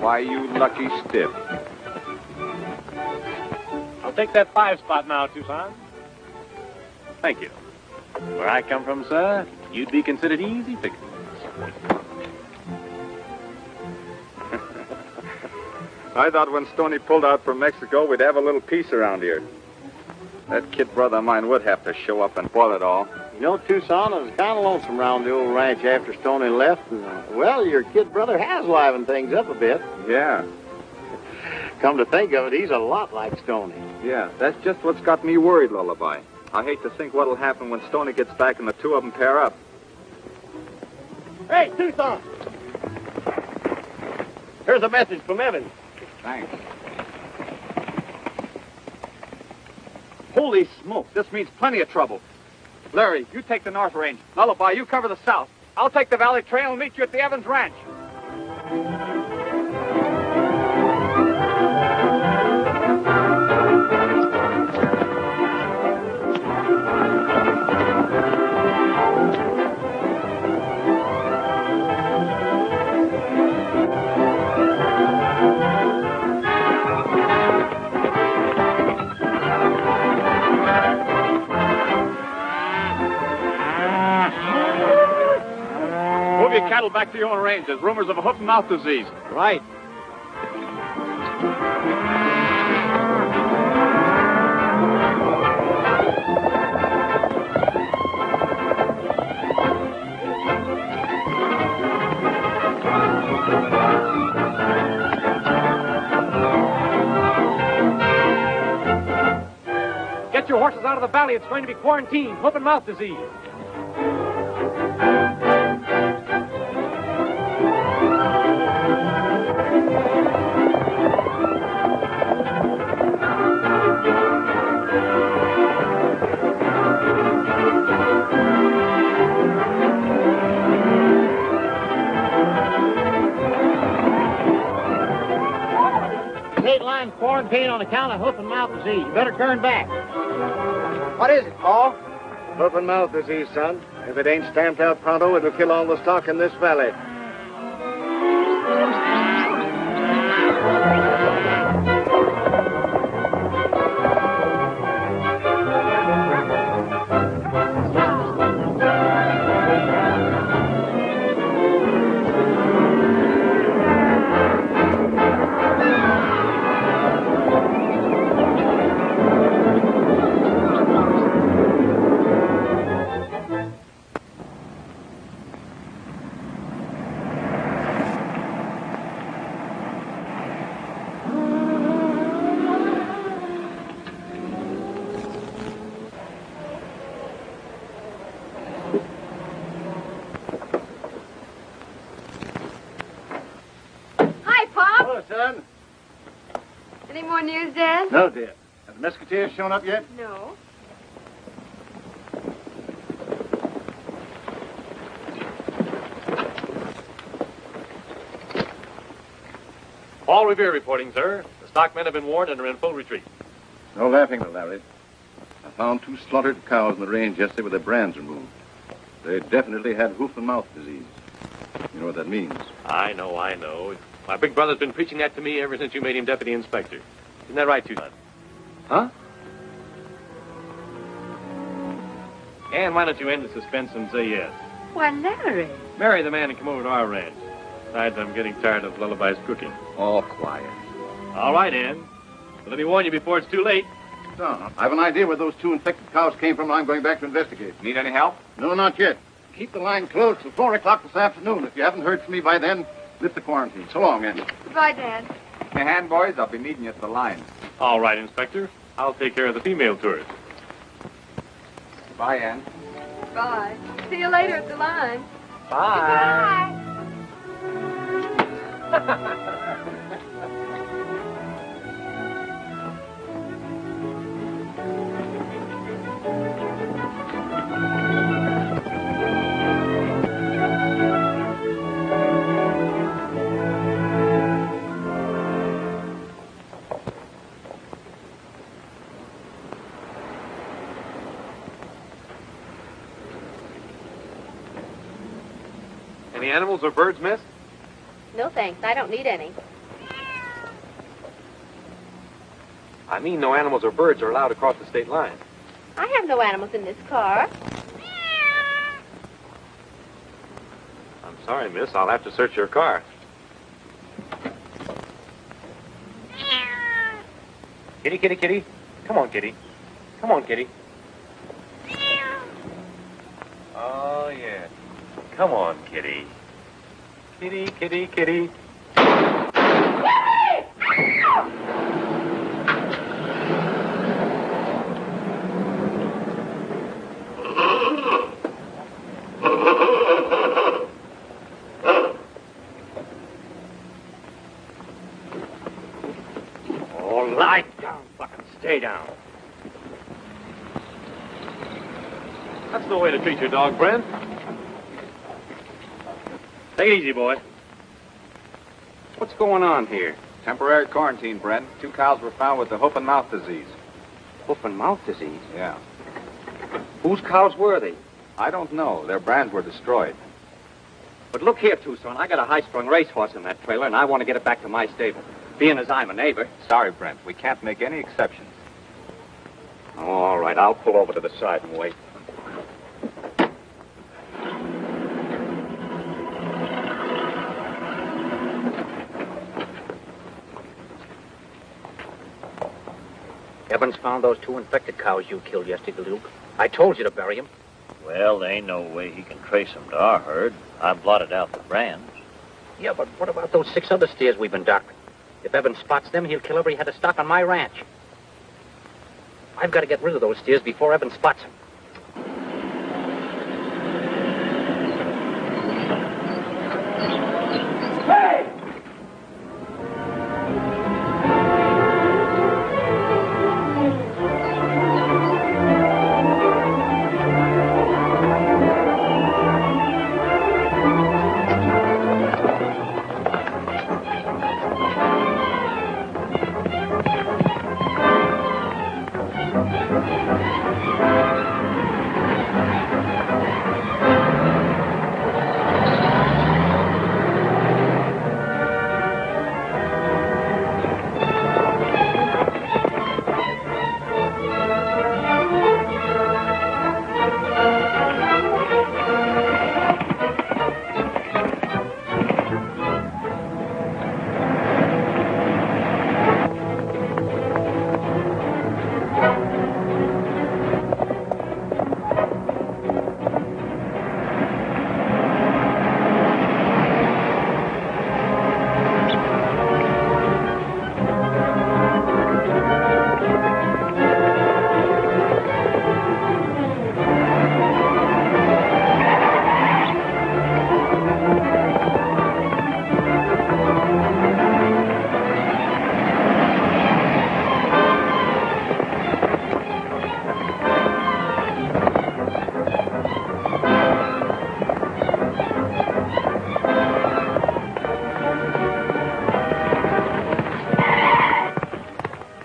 Lullaby, you lucky stiff. I'll take that 5 spot now, Tucson. Thank you. Where I come from, sir, you'd be considered easy pickings. I thought when Stoney pulled out from Mexico, we'd have a little peace around here. That kid brother of mine would have to show up and spoil it all. You know, Tucson, it was kind of lonesome around the old ranch after Stoney left. And, well, your kid brother has livened things up a bit. Yeah. Come to think of it, he's a lot like Stoney. Yeah, that's just what's got me worried, Lullaby. I hate to think what'll happen when Stoney gets back and the two of them pair up. Hey, Tucson! Here's a message from Evans. Thanks. Holy smoke, this means plenty of trouble. Larry, you take the North Range. Lullaby, you cover the South. I'll take the Valley Trail and meet you at the Evans Ranch. Cattle back to your own range. There's rumors of a hoof and mouth disease. Right. Get your horses out of the valley. It's going to be quarantine. Hoof and mouth disease. Quarantine on account of hoof and mouth disease. You better turn back. What is it, Paul? Hoof and mouth disease, son. If it ain't stamped out pronto, it'll kill all the stock in this valley. Any more news, Dad? No, dear. Have the Musketeers shown up yet? No. Paul Revere reporting, sir. The stockmen have been warned and are in full retreat. No laughing, Larry. I found 2 slaughtered cows in the range yesterday with their brands removed. They definitely had hoof and mouth disease. You know what that means? I know. My big brother's been preaching that to me ever since you made him deputy inspector. Isn't that right, Tucson? Huh? Ann, why don't you end the suspense and say yes? Why, Larry. Marry the man and come over to our ranch. Besides, I'm getting tired of Lullaby's cooking. All quiet. All right, Ann. But let me warn you before it's too late. No, I have an idea where those 2 infected cows came from, and I'm going back to investigate. Need any help? No, not yet. Keep the line closed till 4 o'clock this afternoon. If you haven't heard from me by then, lift the quarantine. So long, Andy. Goodbye, Dad. Give me a hand, boys. I'll be needing you at the line. All right, Inspector. I'll take care of the female tourists. Bye, Ann. Bye. See you later at the line. Bye. Any animals or birds missed? No, thanks. I don't need any. I mean no animals or birds are allowed across the state line. I have no animals in this car. I'm sorry, miss. I'll have to search your car. Kitty, kitty, kitty. Come on, kitty. Come on, kitty. Oh, yeah. Come on, kitty. Kitty, kitty, kitty. Oh, lie down, fucking stay down. That's no way to treat your dog, Brent. Take it easy, boy. What's going on here? Temporary quarantine, Brent. 2 cows were found with the hoof and mouth disease. Hoof and mouth disease? Yeah. Whose cows were they? I don't know. Their brands were destroyed. But look here, Tucson. I got a high-strung racehorse in that trailer, and I want to get it back to my stable. Being as I'm a neighbor. Sorry, Brent. We can't make any exceptions. Oh, all right. I'll pull over to the side and wait. Evans found those 2 infected cows you killed yesterday, Luke. I told you to bury them. Well, there ain't no way he can trace them to our herd. I blotted out the brands. Yeah, but what about those 6 other steers we've been doctoring? If Evans spots them, he'll kill every head of stock on my ranch. I've got to get rid of those steers before Evans spots them.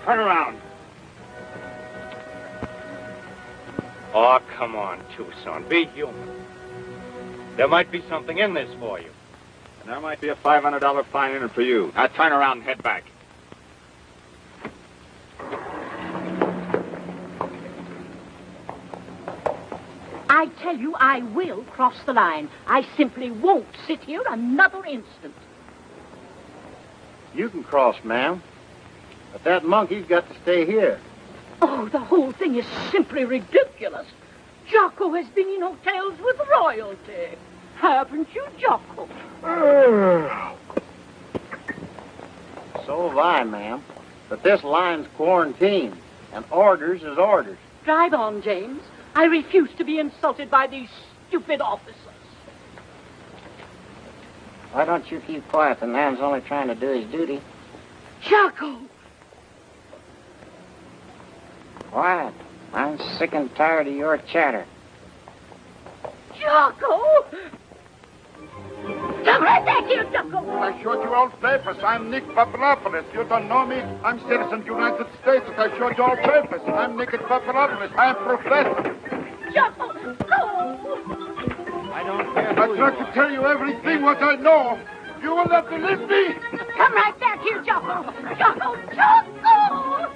Turn around. Oh, come on, Tucson. Be human. There might be something in this for you. And there might be a $500 fine in it for you. Now turn around and head back. I tell you, I will cross the line. I simply won't sit here another instant. You can cross, ma'am. But that monkey's got to stay here. Oh, the whole thing is simply ridiculous. Jocko has been in hotels with royalty. Haven't you, Jocko? So have I, ma'am. But this line's quarantined, and orders is orders. Drive on, James. I refuse to be insulted by these stupid officers. Why don't you keep quiet? The man's only trying to do his duty. Jocko! Quiet. I'm sick and tired of your chatter. Jocko! Come right back here, Jocko! I showed you all papers. I'm Nick Papadopoulos. You don't know me? I'm citizen of the United States. I showed you all papers. I'm Nick Papadopoulos. I'm professor. Jocko! No! I don't care I tried to tell you everything what I know. You will not believe me. Come right back here, Jocko! Jocko! Jocko!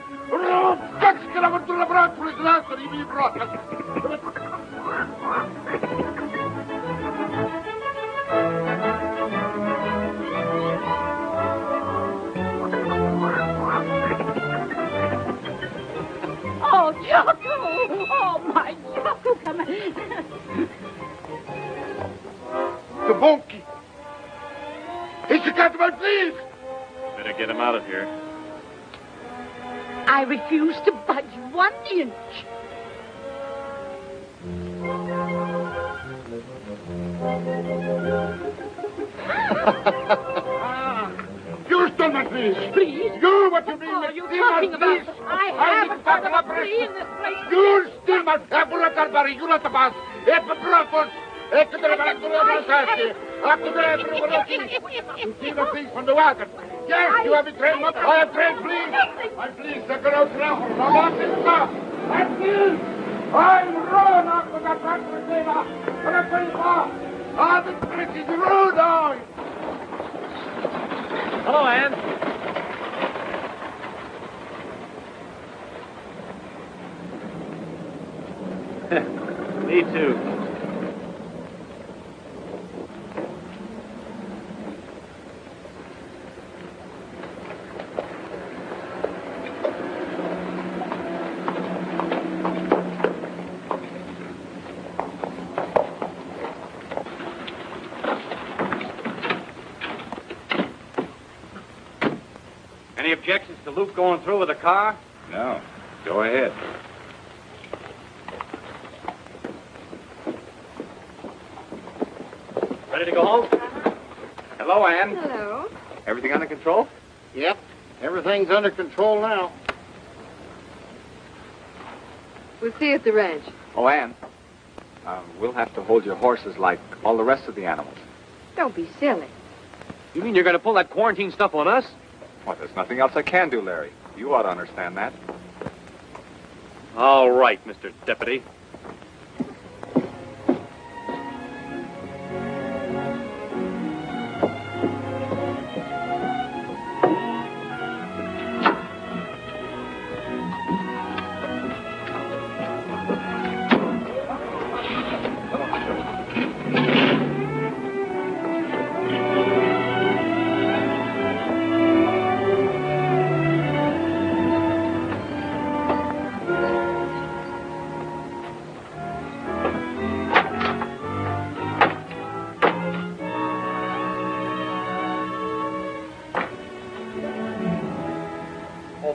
Oh, Jocko! Oh, my Jocko, come on. The monkey. He's got my please. Better get him out of here. I refuse to budge 1 inch. You stole my please. Please? You, what you mean? Oh, you you're steal my talking about... please? I haven't got a flea in this place. You steal my Barbari. You not the boss. You see the piece from the wagon. Yes, you have betrayed my... I have trained, please. I please, the girl's now. I please. I'm run after that Patricina. And I pay for. Ah, the trick is rude, now. Hello, Ann. Me too. Any objections to Luke going through with the car? No. Go ahead. Ready to go home? Hello, Ann. Hello. Everything under control? Yep. Everything's under control now. We'll see you at the ranch. Oh, Ann. We'll have to hold your horses like all the rest of the animals. Don't be silly. You mean you're going to pull that quarantine stuff on us? Well, there's nothing else I can do, Larry. You ought to understand that. All right, Mr. Deputy.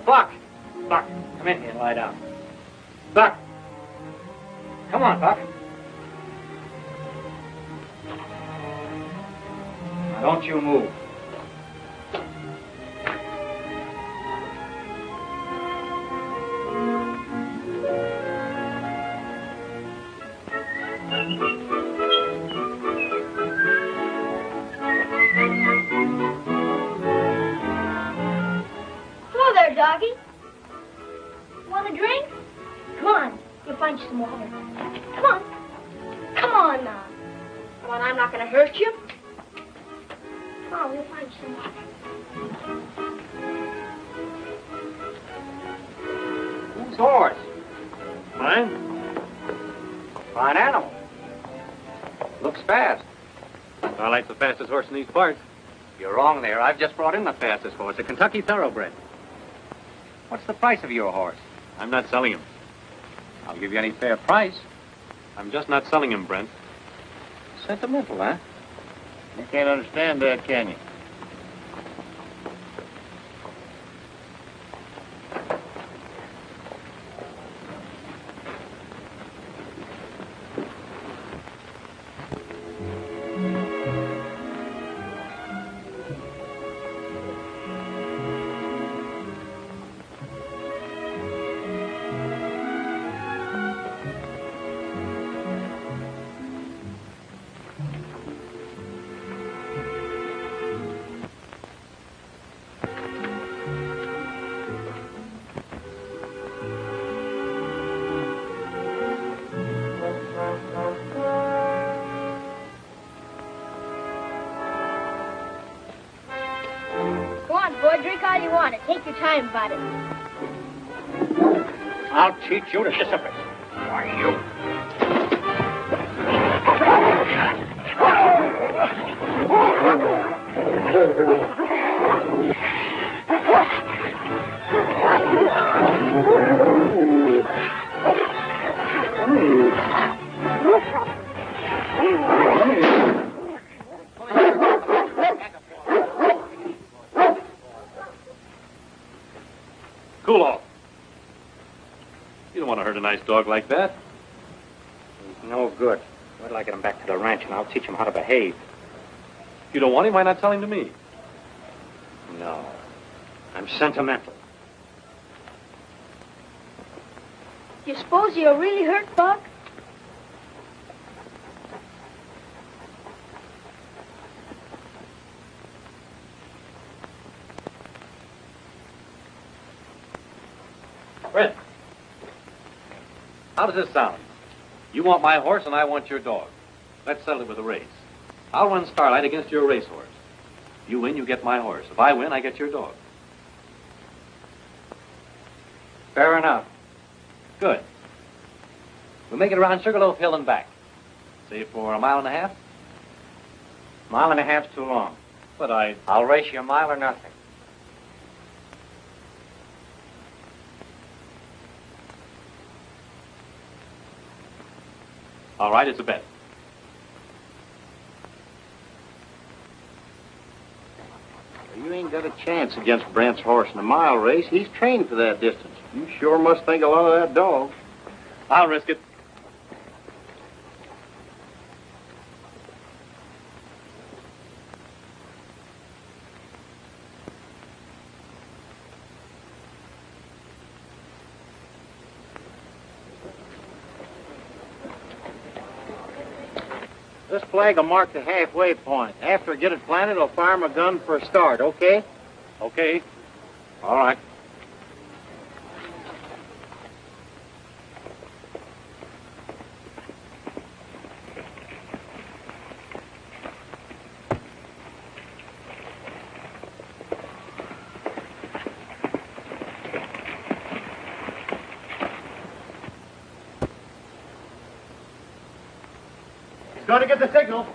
Buck! Buck, come in here and lie down. Buck! Come on, Buck. Now, don't you move. Hello there, doggy. Want a drink? Come on, you'll find you some water. Come on. Come on now. Come on, I'm not going to hurt you. Come on, we'll find you some water. Whose horse? Mine? Fine animal. Looks fast. I like the fastest horse in these parts. You're wrong there. I've just brought in the fastest horse, a Kentucky thoroughbred. What's the price of your horse? I'm not selling him. I'll give you any fair price. I'm just not selling him, Brent. Sentimental, huh? You can't understand that, can you? Go on, boy, drink all you want and take your time about it. I'll teach you to discipline. Why, you... Cool off. You don't want to hurt a nice dog like that. He's no good. Wait till I get him back to the ranch, and I'll teach him how to behave. If you don't want him, why not tell him to me? No. I'm sentimental. You suppose you're really hurt, Buck? Fred, how does this sound? You want my horse and I want your dog. Let's settle it with a race. I'll run Starlight against your racehorse. You win, you get my horse. If I win, I get your dog. Fair enough. Good. We'll make it around Sugarloaf Hill and back. Say for 1.5 miles? 1.5 miles too long. But I'll race you a mile or nothing. All right, it's a bet. You ain't got a chance against Brent's horse in a mile race. He's trained for that distance. You sure must think a lot of that dog. I'll risk it. This flag will mark the halfway point. After I get it planted, I'll fire my gun for a start, okay? Okay. All right. Got to get the signal.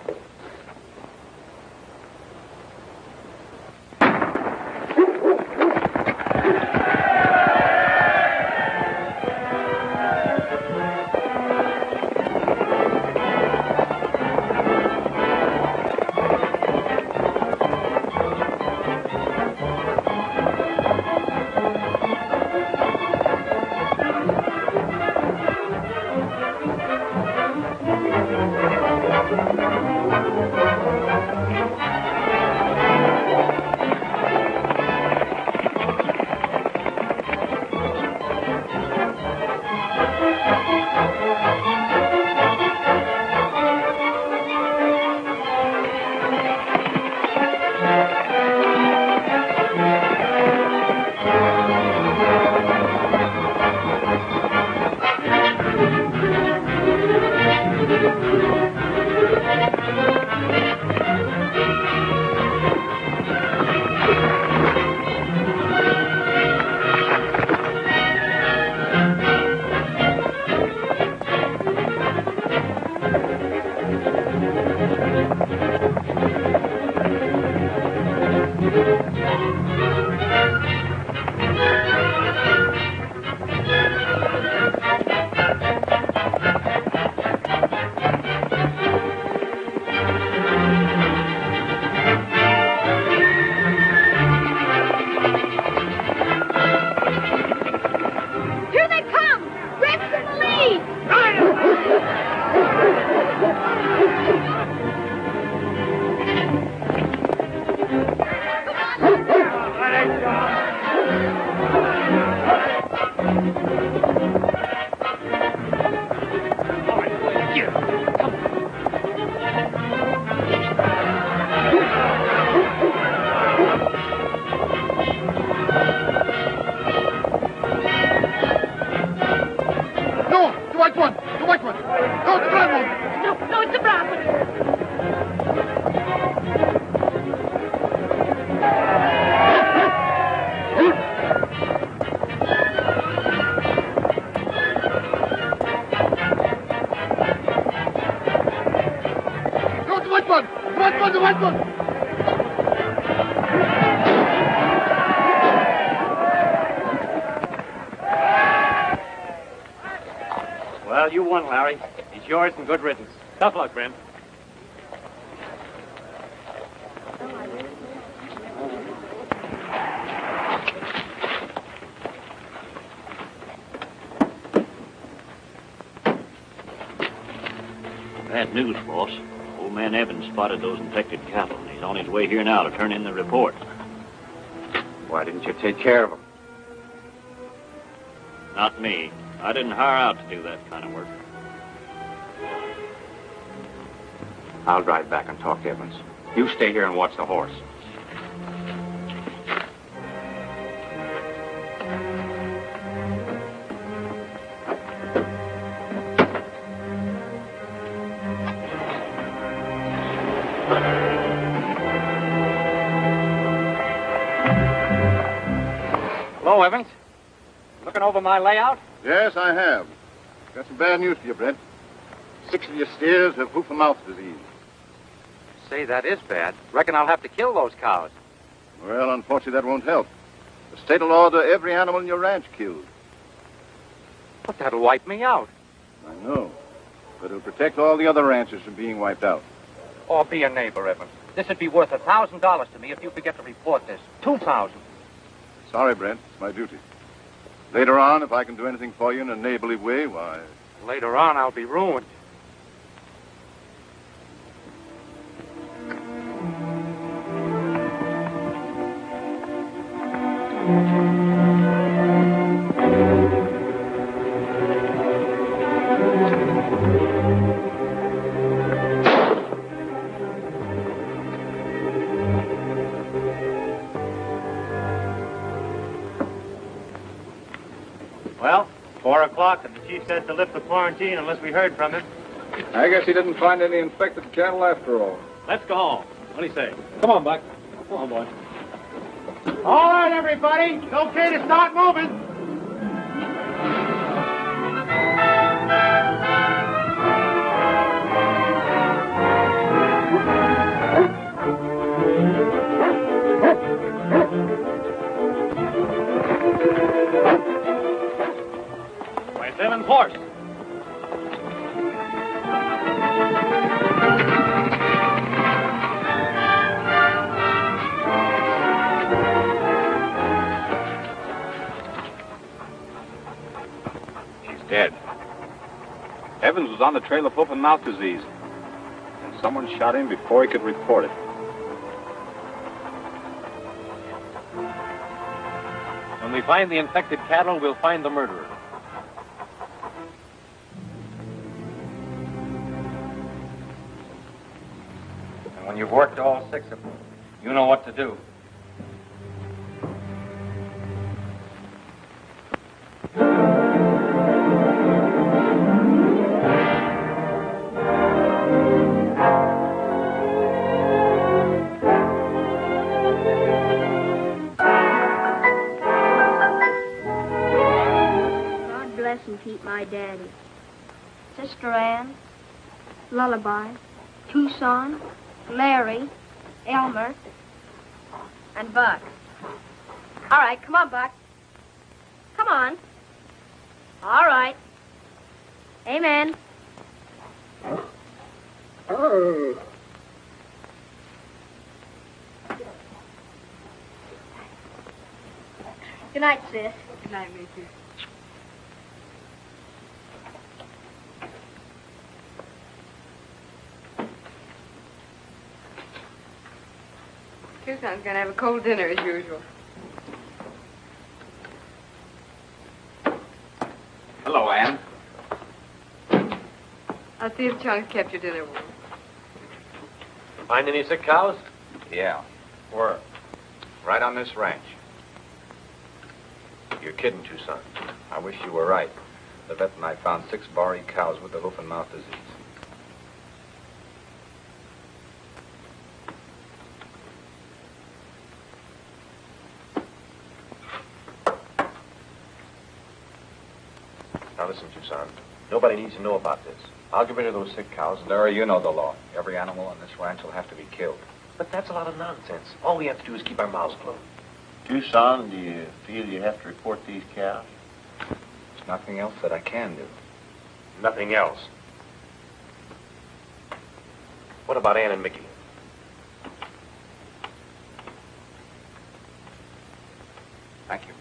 the wagon! Well, you won, Larry. It's yours and good riddance. Tough luck, Brent. Bad news, boss. Old man Evans spotted those infected cattle, and he's on his way here now to turn in the report. Why didn't you take care of them? Not me. I didn't hire out to do that kind of work. I'll drive back and talk to Evans. You stay here and watch the horse. Hello, Evans. Looking over my layout? Yes, I have. Got some bad news for you, Brent. 6 of your steers have hoof-and-mouth disease. Say, that is bad. Reckon I'll have to kill those cows. Well, unfortunately, that won't help. The state will order every animal in your ranch killed. But that'll wipe me out. I know. But it'll protect all the other ranches from being wiped out. Oh, be a neighbor, Evans. This would be worth $1,000 to me if you could get to report this. 2,000. Sorry, Brent. It's my duty. Later on, if I can do anything for you in a neighborly way, why... Later on, I'll be ruined. Well, 4 o'clock, and the chief says to lift the quarantine unless we heard from him. I guess he didn't find any infected cattle after all. Let's go home. What do you say? Come on, Buck. Come on, boy. All right, everybody. It's okay to start moving. Where's Evans' horse? Dead. Evans was on the trail of hoof-and-mouth disease, and someone shot him before he could report it. When we find the infected cattle, we'll find the murderer. And when you've worked all 6 of them, you know what to do. Pete, my daddy. Sister Ann, Lullaby, Tucson, Larry, Elmer, and Buck. All right, come on, Buck. Come on. All right. Amen. Oh. Good night, sis. Good night, Major. Tucson's gonna have a cold dinner as usual. Hello, Ann. I'll see if Chung's kept your dinner warm. Find any sick cows? Yeah. Where? Right on this ranch. You're kidding, Tucson. I wish you were right. The vet and I found 6 Bari cows with the hoof-and-mouth disease. Now listen, Tucson. Nobody needs to know about this. I'll get rid of those sick cows. Larry, you know the law. Every animal on this ranch will have to be killed. But that's a lot of nonsense. All we have to do is keep our mouths closed. Tucson, do you feel you have to report these cows? There's nothing else that I can do. Nothing else. What about Ann and Mickey? Thank you.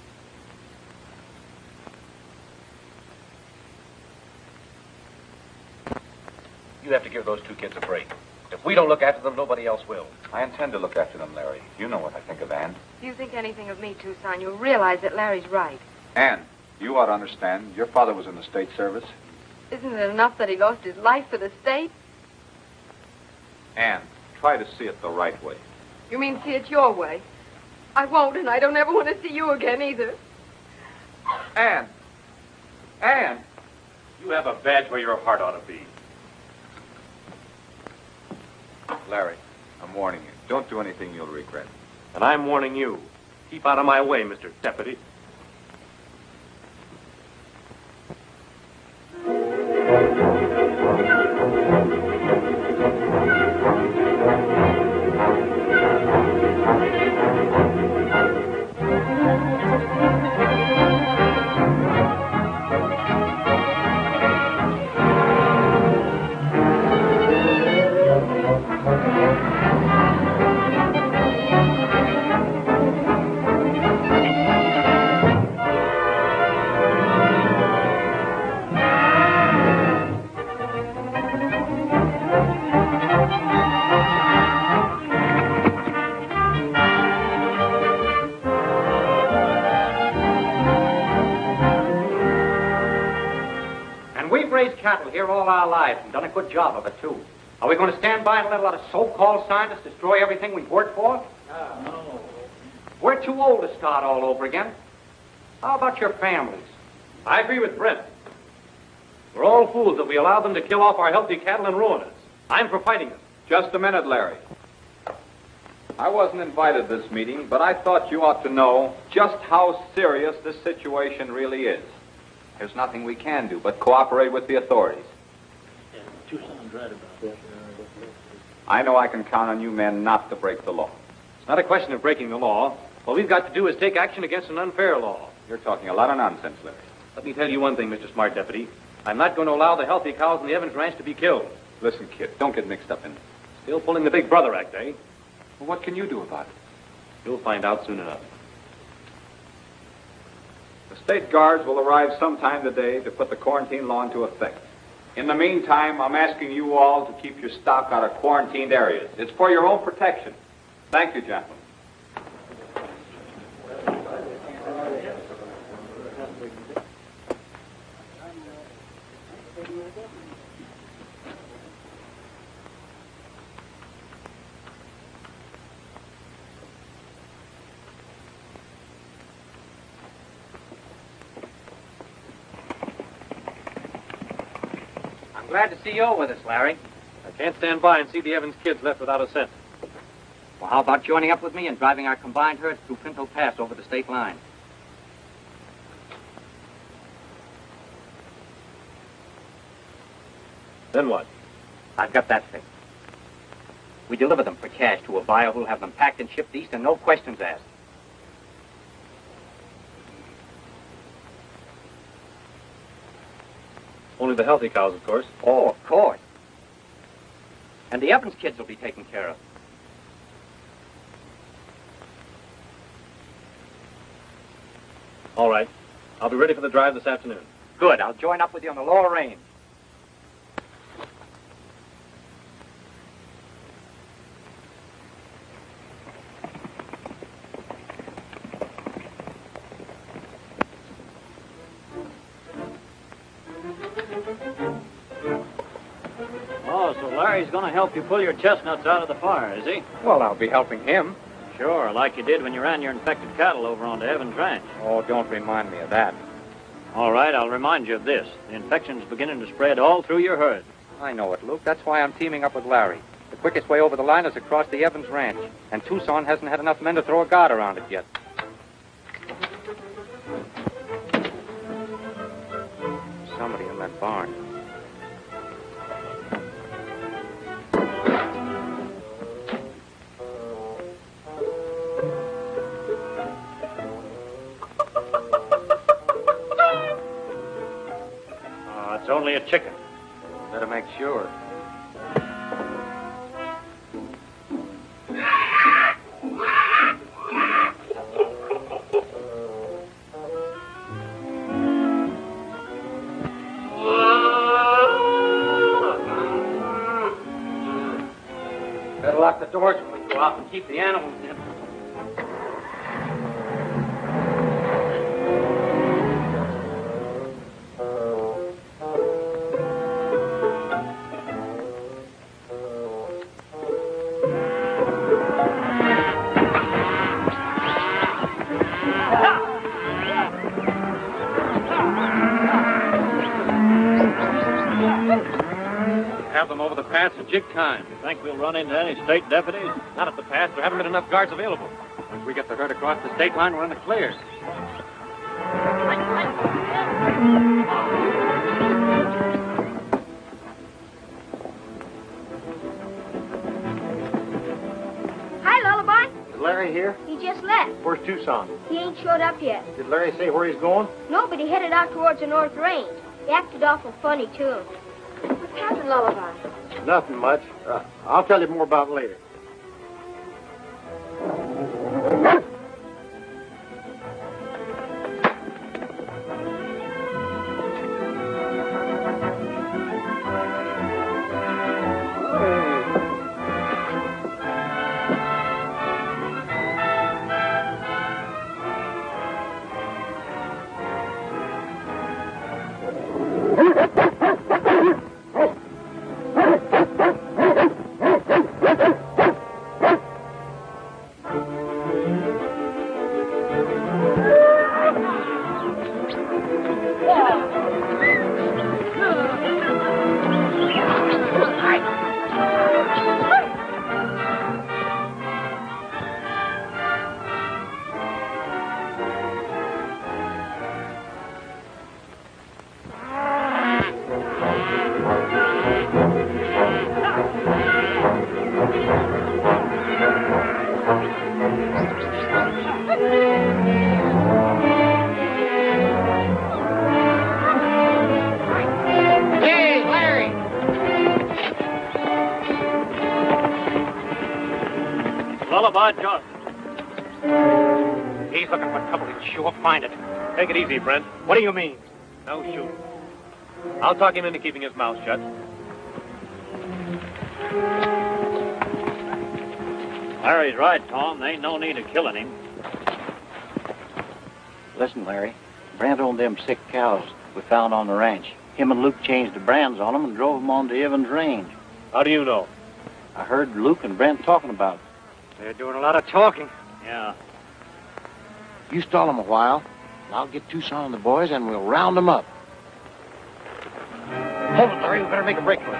You have to give those two kids a break. If we don't look after them, nobody else will. I intend to look after them, Larry. You know what I think of Ann. If you think anything of me, Tucson, you'll realize that Larry's right. Ann, you ought to understand. Your father was in the state service. Isn't it enough that he lost his life for the state? Ann, try to see it the right way. You mean see it your way? I won't, and I don't ever want to see you again either. Ann! Ann! You have a badge where your heart ought to be. Larry, I'm warning you. Don't do anything you'll regret. And I'm warning you. Keep out of my way, Mr. Deputy. Cattle here all our lives and done a good job of it, too. Are we going to stand by and let a lot of so-called scientists destroy everything we've worked for? No. We're too old to start all over again. How about your families? I agree with Brent. We're all fools that we allow them to kill off our healthy cattle and ruin us. I'm for fighting them. Just a minute, Larry. I wasn't invited to this meeting, but I thought you ought to know just how serious this situation really is. There's nothing we can do but cooperate with the authorities. Yeah, Tucson's right about that. I know I can count on you men not to break the law. It's not a question of breaking the law. What we've got to do is take action against an unfair law. You're talking a lot of nonsense, Larry. Let me tell you one thing, Mr. Smart Deputy. I'm not going to allow the healthy cows in the Evans Ranch to be killed. Listen, kid, don't get mixed up in it. Still pulling the Big Brother Act, eh? Well, what can you do about it? You'll find out soon enough. The state guards will arrive sometime today to put the quarantine law into effect. In the meantime, I'm asking you all to keep your stock out of quarantined areas. It's for your own protection. Thank you, gentlemen. Glad to see you with us, Larry. I can't stand by and see the Evans kids left without a cent. Well, how about joining up with me and driving our combined herds through Pinto Pass over the state line? Then what? I've got that fixed. We deliver them for cash to a buyer who'll have them packed and shipped east and no questions asked. Only the healthy cows, of course. Oh, of course. And the Evans kids will be taken care of. All right. I'll be ready for the drive this afternoon. Good. I'll join up with you on the lower range. Larry's going to help you pull your chestnuts out of the fire, is he? Well, I'll be helping him. Sure, like you did when you ran your infected cattle over onto Evans Ranch. Oh, don't remind me of that. All right, I'll remind you of this. The infection's beginning to spread all through your herd. I know it, Luke. That's why I'm teaming up with Larry. The quickest way over the line is across the Evans Ranch. And Tucson hasn't had enough men to throw a guard around it yet. Somebody in that barn. It's only a chicken. Better make sure. Better lock the doors when we go out and keep the animals in. Have them over the pass at jig time. Think we'll run into any state deputies? Not at the pass. There haven't been enough guards available. Once we get the herd across the state line, we're in the clear. Hi, Lullaby. Is Larry here? He just left. Where's Tucson? He ain't showed up yet. Did Larry say where he's going? No, but he headed out towards the North Range. He acted awful funny, too. What's happened, Lullaby? Nothing much. I'll tell you more about it later. Lullaby Johnson. He's looking for trouble. He'll sure find it. Take it easy, Brent. What do you mean? No shooting. I'll talk him into keeping his mouth shut. Larry's right, Tom. There ain't no need of killing him. Listen, Larry. Brent owned them sick cows we found on the ranch. Him and Luke changed the brands on them and drove them on to Evans Range. How do you know? I heard Luke and Brent talking about it. They're doing a lot of talking. Yeah. You stall them a while, and I'll get Tucson and the boys, and we'll round them up. Hold it, Larry. We better make a break for it.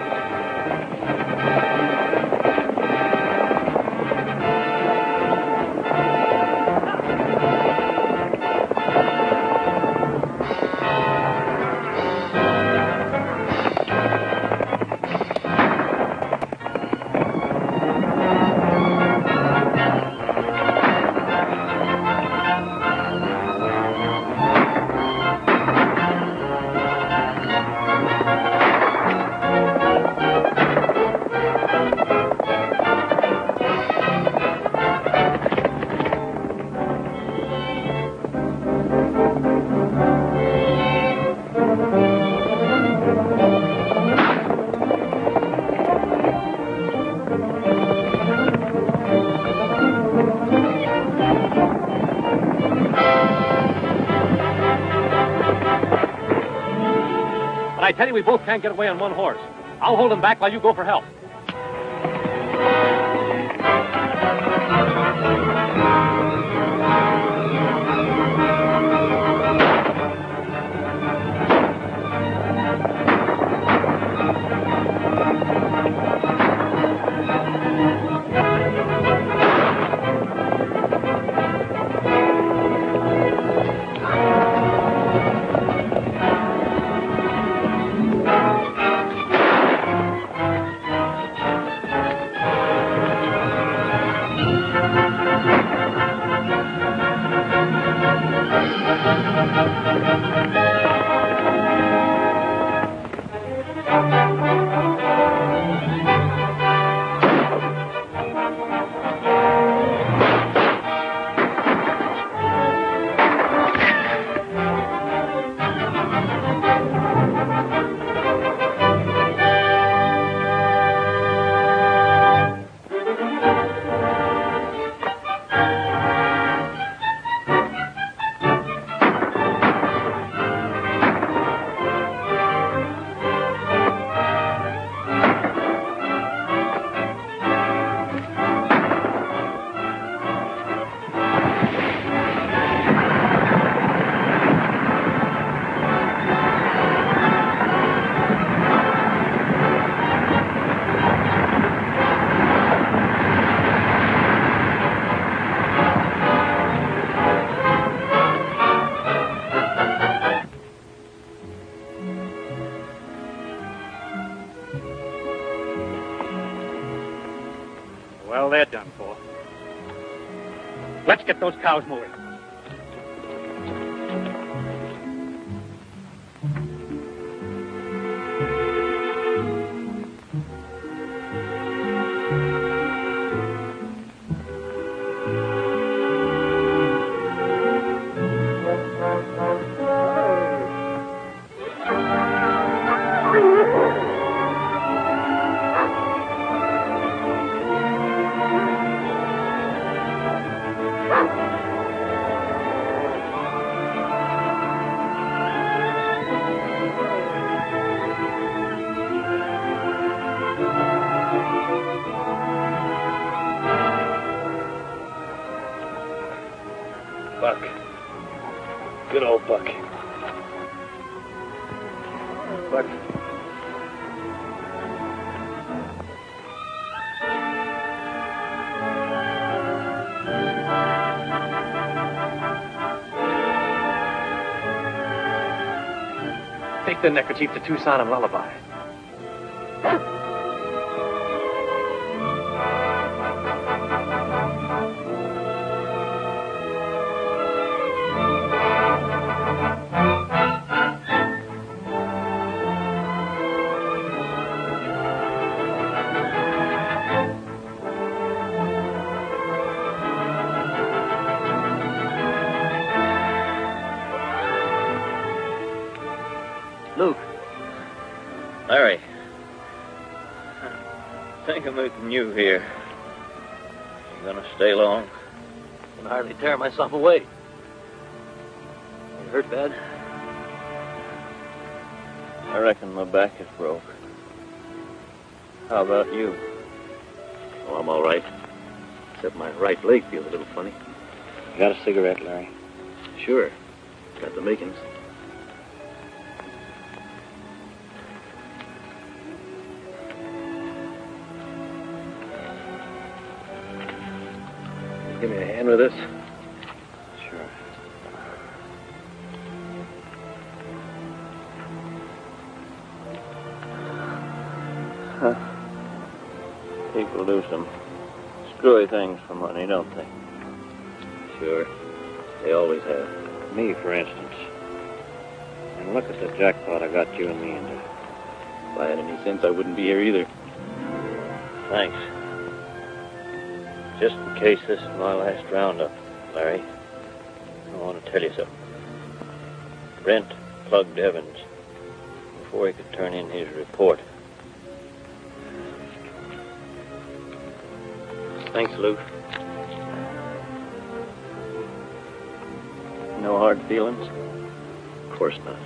I tell you, we both can't get away on one horse. I'll hold him back while you go for help. Let's get those cows moving. Buck. Good old Buck. Buck. Take the neckerchief to Tucson and lullaby. Luke. Larry. I think I'm meeting you here. You gonna stay long? I can hardly tear myself away. You hurt bad? I reckon my back is broke. How about you? Oh, I'm all right. Except my right leg feels a little funny. You got a cigarette, Larry? Sure. Got the makings. Give me a hand with this. Sure. People do some screwy things for money, don't they? Sure. They always have. Me, for instance. And look at the jackpot I got you and me into. If I had any sense, I wouldn't be here either. Thanks. Just in case this is my last roundup, Larry, I want to tell you something. Brent plugged Evans before he could turn in his report. Thanks, Luke. No hard feelings? Of course not.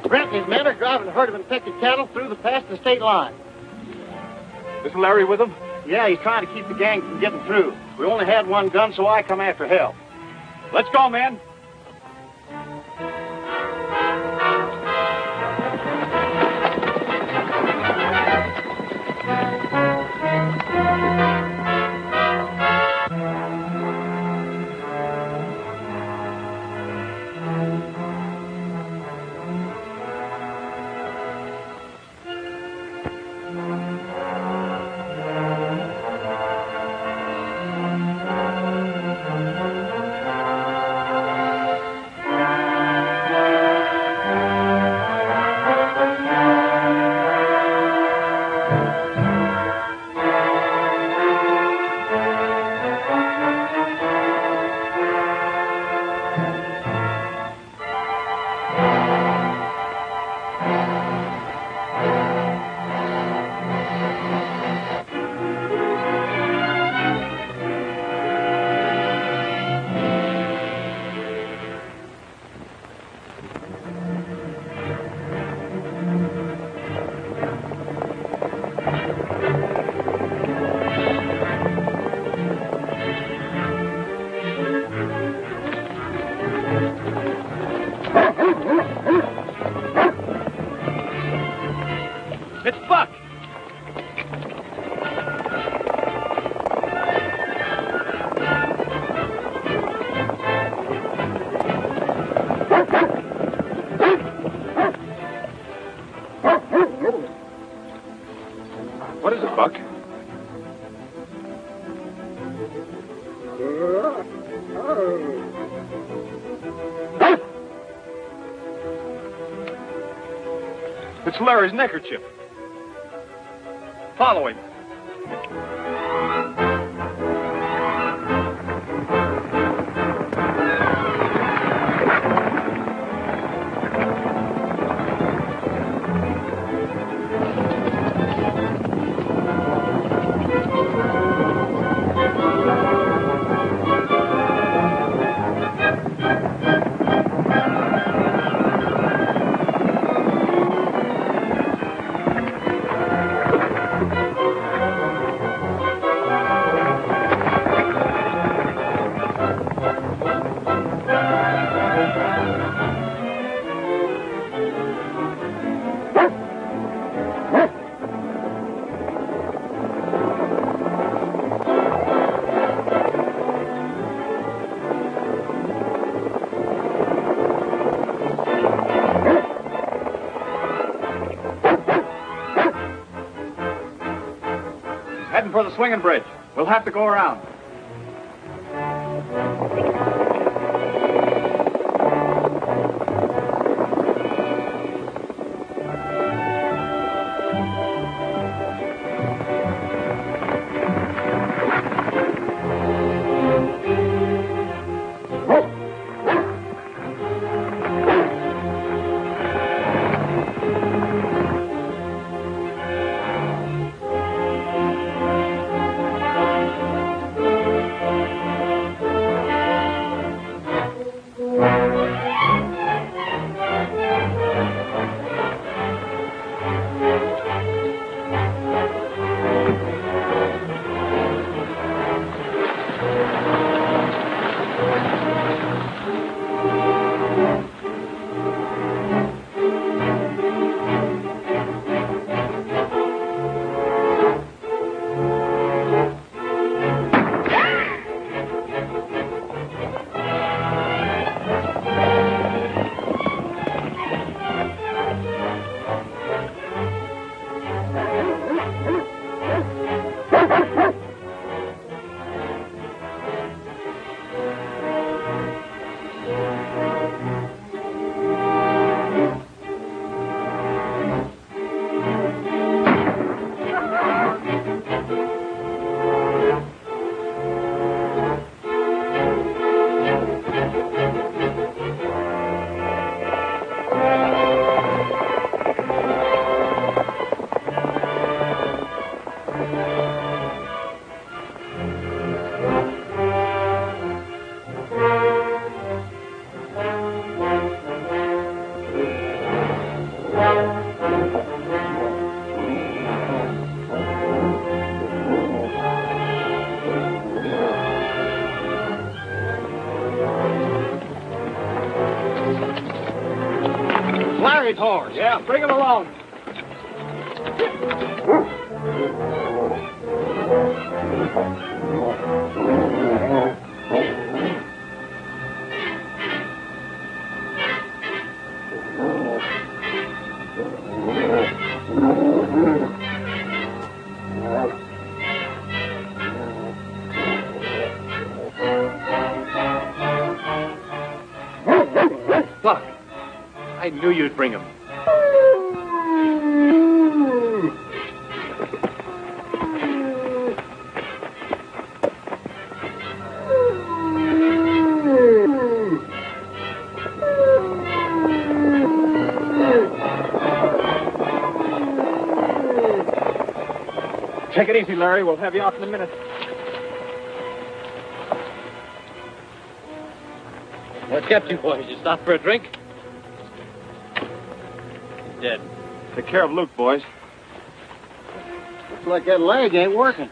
Brent and his men are driving a herd of infected cattle through the past the state line. Is Larry with them? Yeah, he's trying to keep the gang from getting through. We only had one gun, so I come after help. Let's go, men. Buck! What is it, Buck? It's Larry's neckerchief. Follow him. Heading for the swinging bridge. We'll have to go around. Larry's horse. Yeah, bring him along. Buck, I knew you'd bring him. Take it easy, Larry. We'll have you out in a minute. What kept you boys? You stopped for a drink? He's dead. Take care of Luke, boys. Looks like that leg ain't working.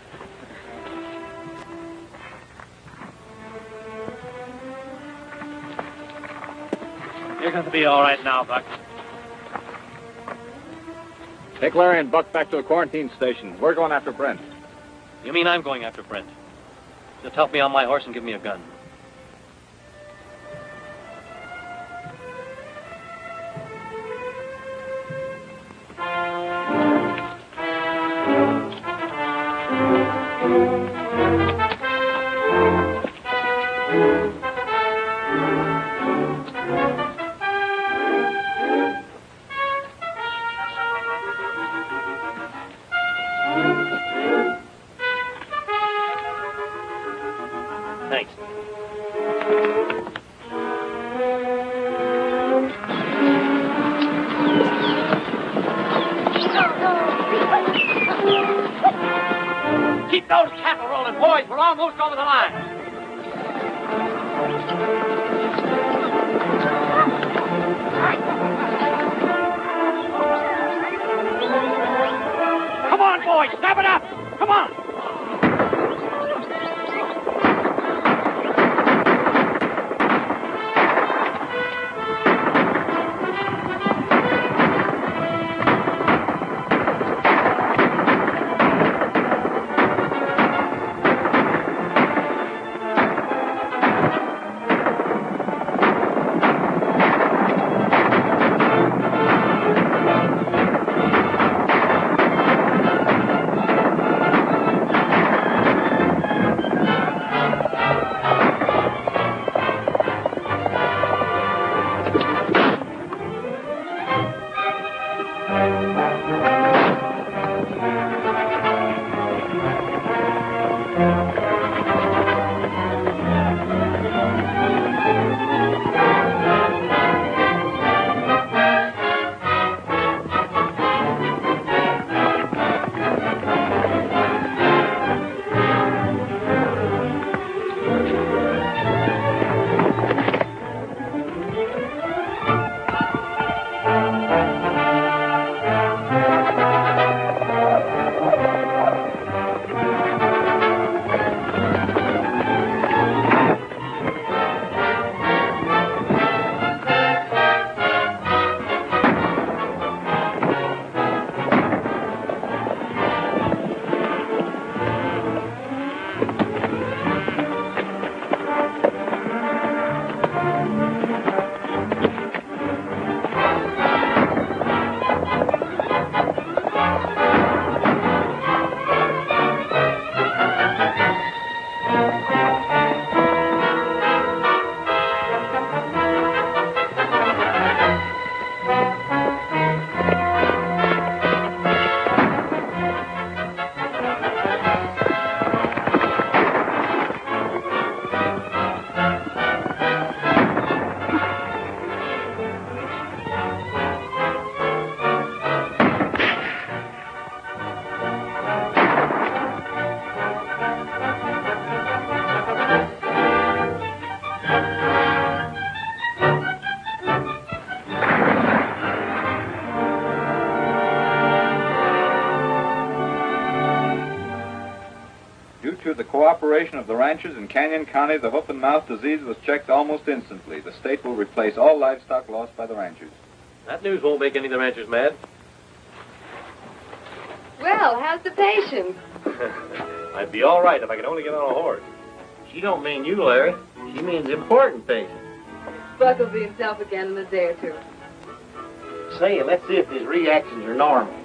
You're going to be all right now, Buck. Take Larry and Buck back to the quarantine station. We're going after Brent. You mean I'm going after Brent? Just help me on my horse and give me a gun. Thanks. Keep those cattle rolling, boys. We're almost over the line. Come on, boys. Snap it up. Come on. Due to the cooperation of the ranchers in Canyon County, the hoof and mouth disease was checked almost instantly. The state will replace all livestock lost by the ranchers. That news won't make any of the ranchers mad. Well, how's the patient? I'd be all right if I could only get on a horse. She don't mean you, Larry. She means important patient. Buck will be himself again in a day or two. Say, let's see if his reactions are normal.